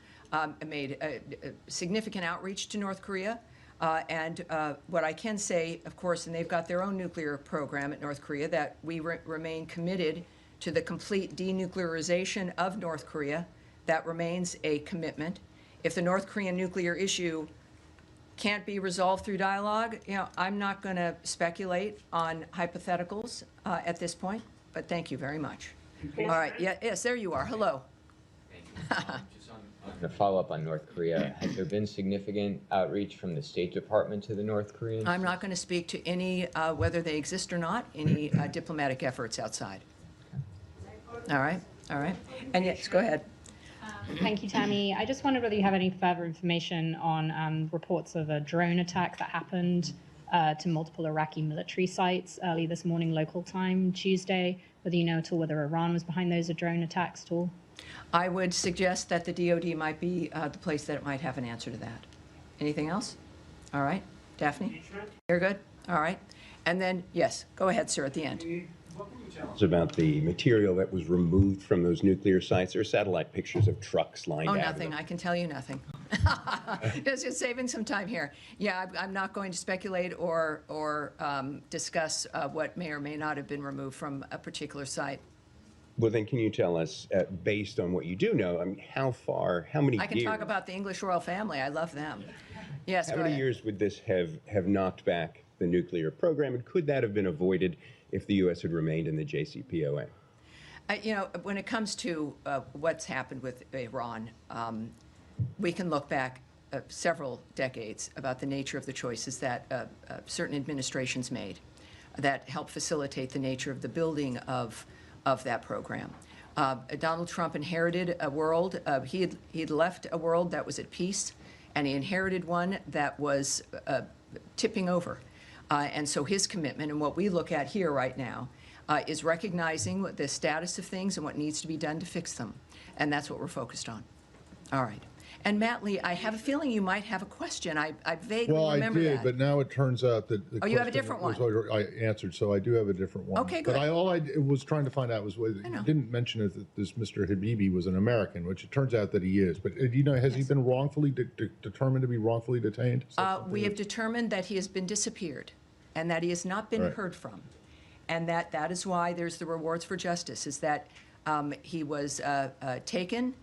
made a significant outreach to North Korea. And what I can say, of course, and they've got their own nuclear program at North Korea, that we remain committed to the complete denuclearization of North Korea. That remains a commitment. If the North Korean nuclear issue can't be resolved through dialogue, I'm not going to speculate on hypotheticals at this point, but thank you very much. All right. Yes, there you are. Hello. To follow up on North Korea, has there been significant outreach from the State Department to the North Koreans? I'm not going to speak to any, whether they exist or not, any diplomatic efforts outside. All right. All right. And yes, go ahead. Thank you, Tammy. I just wondered whether you have any further information on reports of a drone attack that happened to multiple Iraqi military sites early this morning, local time, Tuesday, whether you know at all whether Iran was behind those drone attacks at all? I would suggest that the DOD might be the place that it might have an answer to that. Anything else? All right. Daphne? You're good? All right. And then, yes, go ahead, sir, at the end. About the material that was removed from those nuclear sites. There are satellite pictures of trucks lined out. Oh, nothing. I can tell you nothing. Just saving some time here. Yeah, I'm not going to speculate or discuss what may or may not have been removed from a particular site. Well, then can you tell us, based on what you do know, I mean, how many years? I can talk about the English royal family. I love them. Yes, How many years would this have knocked back the nuclear program, and could that have been avoided if the U.S. had remained in the JCPOA? When it comes to what's happened with Iran, we can look back several decades about the nature of the choices that certain administrations made that helped facilitate the nature of the building of that program. Donald Trump inherited a world, he'd left a world that was at peace, and he inherited one that was tipping over. And so his commitment, and what we look at here right now, is recognizing the status of things and what needs to be done to fix them. And that's what we're focused on. All right. And Matt Lee, I have a feeling you might have a question. I vaguely remember that. Well, I did, but now it turns out that the you have a different one. I answered, so I do have a different one. Okay, good. But all I was trying to find out was whether you didn't mention it that this Mr. Habibi was an American, which it turns out that he is. But has he been wrongfully determined to be wrongfully detained? We have determined that he has been disappeared and that he has not been heard from. And that is why there's the rewards for justice, is that he was taken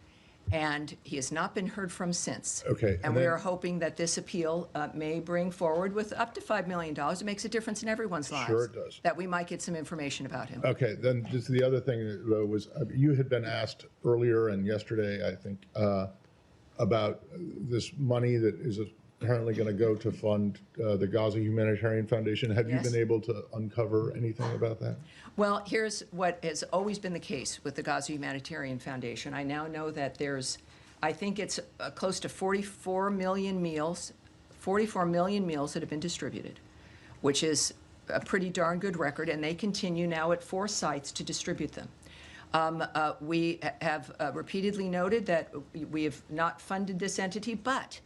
And he has not been heard from since. Okay. And we are hoping that this appeal may bring forward with up to $5 million. It makes a difference in everyone's lives. Sure it does. That we might get some information about him. Okay, then just the other thing was you had been asked earlier and yesterday, I think, about this money that is apparently going to go to fund the Gaza Humanitarian Foundation. Have you Yes. been able to uncover anything about that? Well, here's what has always been the case with the Gaza Humanitarian Foundation. I now know that there's, I think it's close to 44 million meals that have been distributed, which is a pretty darn good record, and they continue now at 4 sites to distribute them. We have repeatedly noted that we have not funded this entity, but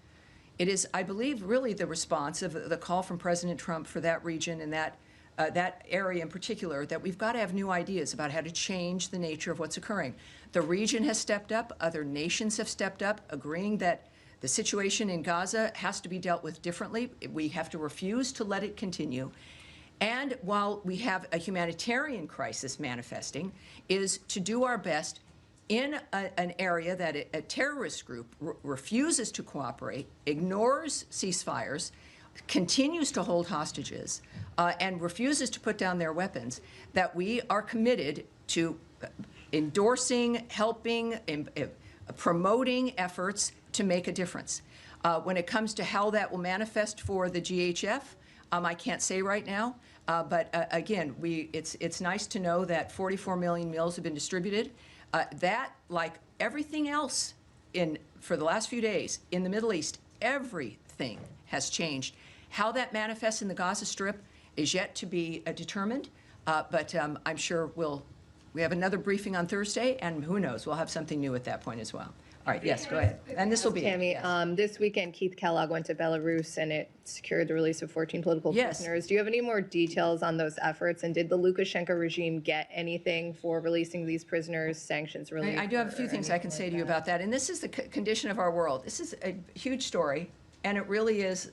it is, I believe, really the response of the call from President Trump for that region and that area in particular, that we've got to have new ideas about how to change the nature of what's occurring. The region has stepped up, other nations have stepped up, agreeing that the situation in Gaza has to be dealt with differently. We have to refuse to let it continue. And while we have a humanitarian crisis manifesting, is to do our best in an area that a terrorist group refuses to cooperate, ignores ceasefires, continues to hold hostages, and refuses to put down their weapons, that we are committed to endorsing, helping, promoting efforts to make a difference. When it comes to how that will manifest for the GHF, I can't say right now, but again, it's nice to know that 44 million meals have been distributed. That, like everything else for the last few days in the Middle East, everything has changed. How that manifests in the Gaza Strip is yet to be determined, but I'm sure we have another briefing on Thursday, and who knows, we'll have something new at that point as well. All right, yes, go ahead. And this will be Tammy, this weekend, Keith Kellogg went to Belarus, and it secured the release of 14 political prisoners. Do you have any more details on those efforts? And did the Lukashenko regime get anything for releasing these prisoners, sanctions relief? I do have a few things I can say to you about that. And this is the condition of our world. This is a huge story, and it really is,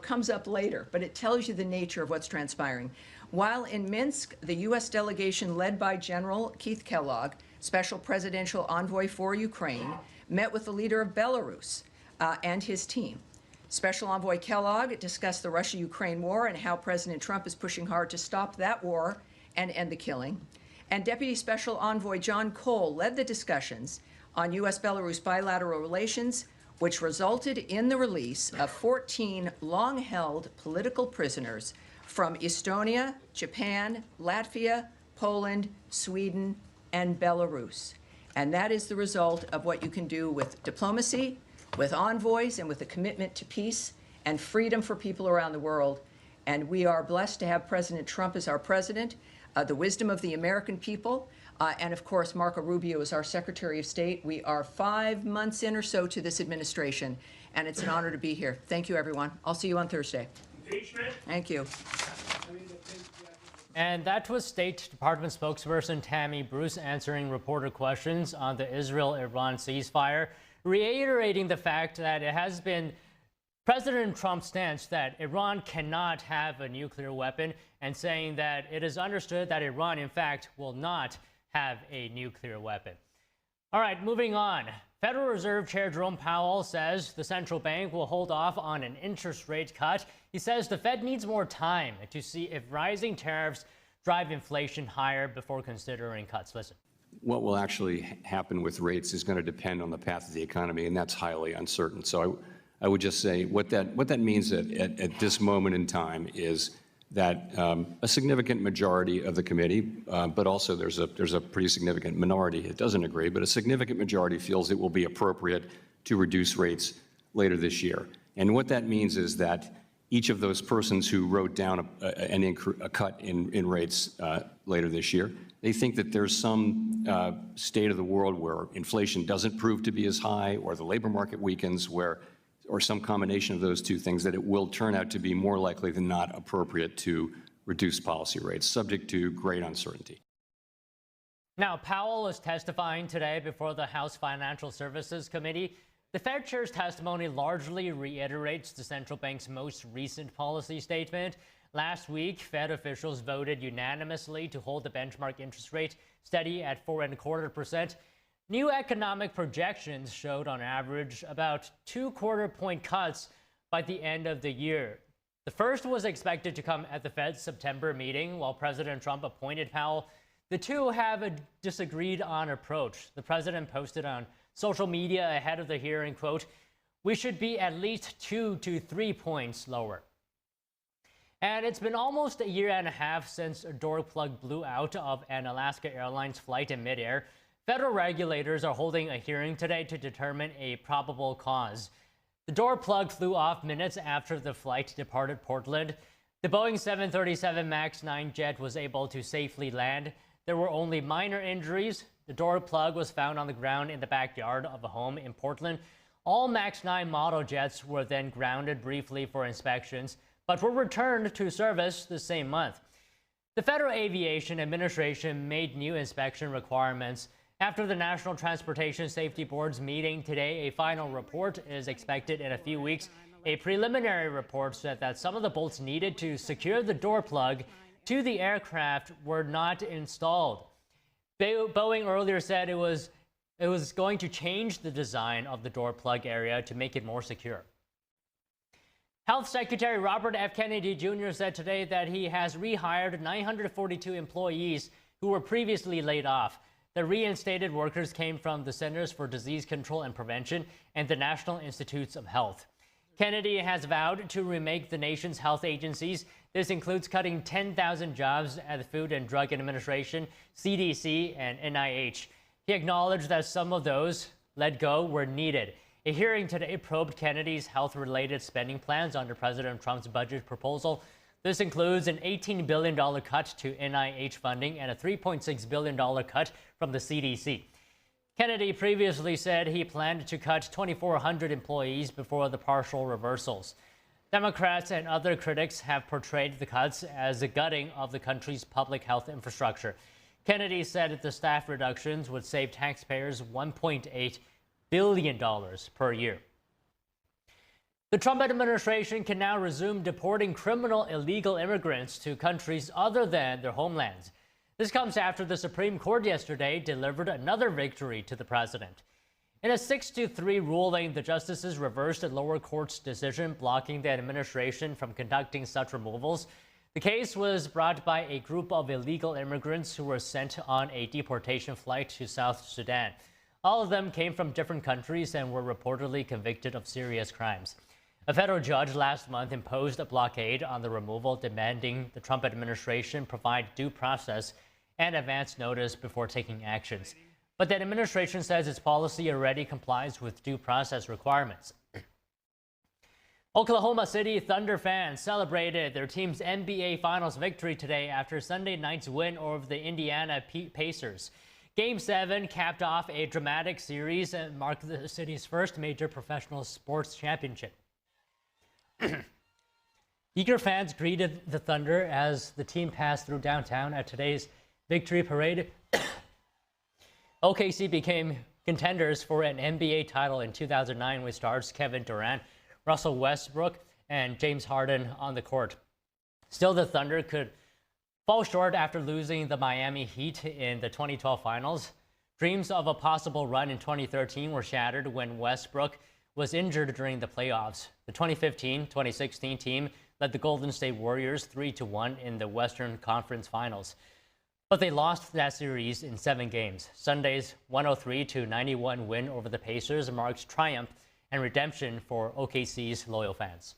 comes up later, but it tells you the nature of what's transpiring. While in Minsk, the U.S. delegation led by General Keith Kellogg, Special Presidential Envoy for Ukraine, met with the leader of Belarus and his team. Special Envoy Kellogg discussed the Russia-Ukraine war and how President Trump is pushing hard to stop that war and end the killing. And Deputy Special Envoy John Cole led the discussions on U.S.-Belarus bilateral relations, which resulted in the release of 14 long-held political prisoners from Estonia, Japan, Latvia, Poland, Sweden, and Belarus. And that is the result of what you can do with diplomacy, with envoys, and with a commitment to peace and freedom for people around the world. And we are blessed to have President Trump as our president, the wisdom of the American people, and of course, Marco Rubio is our Secretary of State. We are 5 months in or so to this administration, and it's an honor to be here. Thank you, everyone. I'll see you on Thursday. Impeachment. Thank you. And that was State Department spokesperson Tammy Bruce answering reporter questions on the Israel-Iran ceasefire, reiterating the fact that it has been President Trump's stance that Iran cannot have a nuclear weapon, and saying that it is understood that Iran, in fact, will not have a nuclear weapon. All right, moving on. Federal Reserve Chair Jerome Powell says the central bank will hold off on an interest rate cut. He says the Fed needs more time to see if rising tariffs drive inflation higher before considering cuts. Listen. What will actually happen with rates is going to depend on the path of the economy, and that's highly uncertain. So I would just say what that means at this moment in time is that a significant majority of the committee, but also there's a pretty significant minority that doesn't agree, but a significant majority feels it will be appropriate to reduce rates later this year. And what that means is that each of those persons who wrote down a cut in rates later this year, they think that there's some state of the world where inflation doesn't prove to be as high, or the labor market weakens, or some combination of those two things, that it will turn out to be more likely than not appropriate to reduce policy rates, subject to great uncertainty. Now, Powell is testifying today before the House Financial Services Committee. The Fed chair's testimony largely reiterates the central bank's most recent policy statement. Last week, Fed officials voted unanimously to hold the benchmark interest rate steady at 4.25%. New economic projections showed on average about 2 quarter-point cuts by the end of the year. The first was expected to come at the Fed's September meeting, while President Trump appointed Powell. The two have a disagreed on approach. The president posted on social media ahead of the hearing, quote, "We should be at least 2 to 3 points lower." And it's been almost a year and a half since a door plug blew out of an Alaska Airlines flight in midair. Federal regulators are holding a hearing today to determine a probable cause. The door plug flew off minutes after the flight departed Portland. The Boeing 737 MAX 9 jet was able to safely land. There were only minor injuries. The door plug was found on the ground in the backyard of a home in Portland. All MAX 9 model jets were then grounded briefly for inspections, but were returned to service the same month. The Federal Aviation Administration made new inspection requirements. After the National Transportation Safety Board's meeting today, a final report is expected in a few weeks. A preliminary report said that some of the bolts needed to secure the door plug to the aircraft were not installed. Boeing earlier said it was going to change the design of the door plug area to make it more secure. Health Secretary Robert F. Kennedy Jr. said today that he has rehired 942 employees who were previously laid off. The reinstated workers came from the Centers for Disease Control and Prevention and the National Institutes of Health. Kennedy has vowed to remake the nation's health agencies. This includes cutting 10,000 jobs at the Food and Drug Administration, CDC, and NIH. He acknowledged that some of those let go were needed. A hearing today probed Kennedy's health-related spending plans under President Trump's budget proposal. This includes an $18 billion cut to NIH funding and a $3.6 billion cut from the CDC. Kennedy previously said he planned to cut 2,400 employees before the partial reversals. Democrats and other critics have portrayed the cuts as a gutting of the country's public health infrastructure. Kennedy said the staff reductions would save taxpayers $1.8 billion per year. The Trump administration can now resume deporting criminal illegal immigrants to countries other than their homelands. This comes after the Supreme Court yesterday delivered another victory to the president. In a 6-3 ruling, the justices reversed a lower court's decision blocking the administration from conducting such removals. The case was brought by a group of illegal immigrants who were sent on a deportation flight to South Sudan. All of them came from different countries and were reportedly convicted of serious crimes. A federal judge last month imposed a blockade on the removal, demanding the Trump administration provide due process and advance notice before taking actions. But the administration says its policy already complies with due process requirements. Oklahoma City Thunder fans celebrated their team's NBA Finals victory today after Sunday night's win over the Indiana Pacers. Game 7 capped off a dramatic series and marked the city's first major professional sports championship. Eager fans greeted the Thunder as the team passed through downtown at today's victory parade. OKC became contenders for an NBA title in 2009 with stars Kevin Durant, Russell Westbrook, and James Harden on the court. Still, the Thunder could fall short after losing the Miami Heat in the 2012 finals. Dreams of a possible run in 2013 were shattered when Westbrook was injured during the playoffs. The 2015-2016 team led the Golden State Warriors 3-1 in the Western Conference Finals. But they lost that series in 7 games. Sunday's 103-91 win over the Pacers marks triumph and redemption for OKC's loyal fans.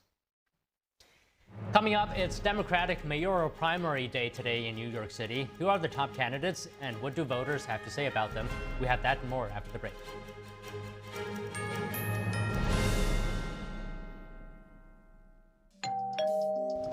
Coming up, it's Democratic mayoral primary day today in New York City. Who are the top candidates and what do voters have to say about them? We have that and more after the break.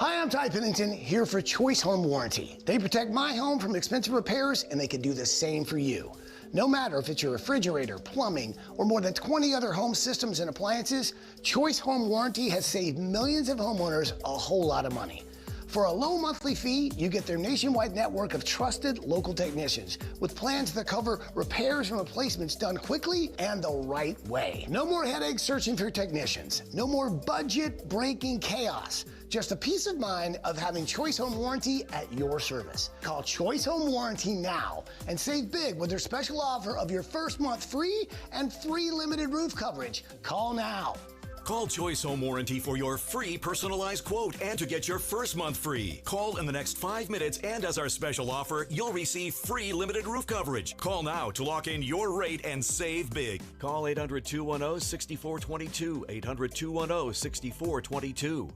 Hi, I'm Ty Pennington, here for Choice Home Warranty. They protect my home from expensive repairs, and they can do the same for you. No matter if it's your refrigerator, plumbing, or more than 20 other home systems and appliances, Choice Home Warranty has saved millions of homeowners a whole lot of money. For a low monthly fee, you get their nationwide network of trusted local technicians with plans that cover repairs and replacements done quickly and the right way. No more headaches searching for technicians. No more budget-breaking chaos. Just a peace of mind of having Choice Home Warranty at your service. Call Choice Home Warranty now and save big with their special offer of your first month free and free limited roof coverage. Call now. Call Choice Home Warranty for your free personalized quote and to get your first month free. Call in the next 5 minutes, and as our special offer, you'll receive free limited roof coverage. Call now to lock in your rate and save big. Call 800-210-6422, 800-210-6422.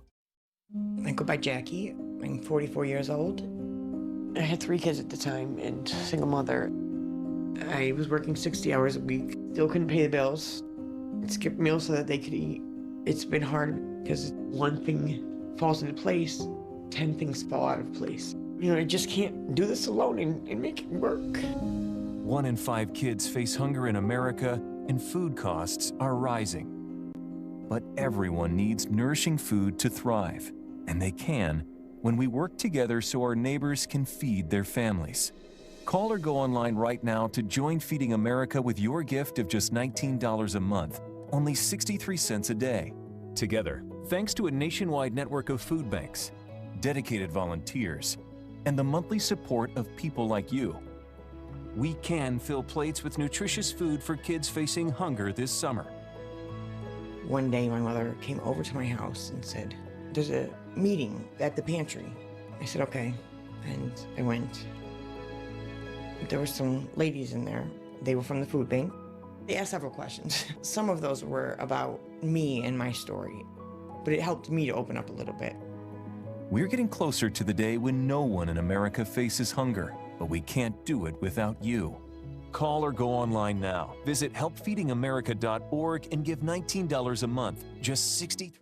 I go by Jackie. I'm 44 years old. I had 3 kids at the time and single mother. I was working 60 hours a week, still couldn't pay the bills. Skip meals so that they could eat. It's been hard because one thing falls into place, 10 things fall out of place. You know, I just can't do this alone and make it work. 1 in 5 kids face hunger in America, and food costs are rising. But everyone needs nourishing food to thrive, and they can when we work together so our neighbors can feed their families. Call or go online right now to join Feeding America with your gift of just $19 a month, only 63 cents a day. Together, thanks to a nationwide network of food banks, dedicated volunteers, and the monthly support of people like you, we can fill plates with nutritious food for kids facing hunger this summer. One day my mother came over to my house and said, "There's a meeting at the pantry." I said, "Okay," and I went. There were some ladies in there. They were from the food bank. They asked several questions. Some of those were about me and my story, but it helped me to open up a little bit. We're getting closer to the day when no one in America faces hunger, but we can't do it without you. Call or go online now. Visit helpfeedingamerica.org and give $19 a month, just 63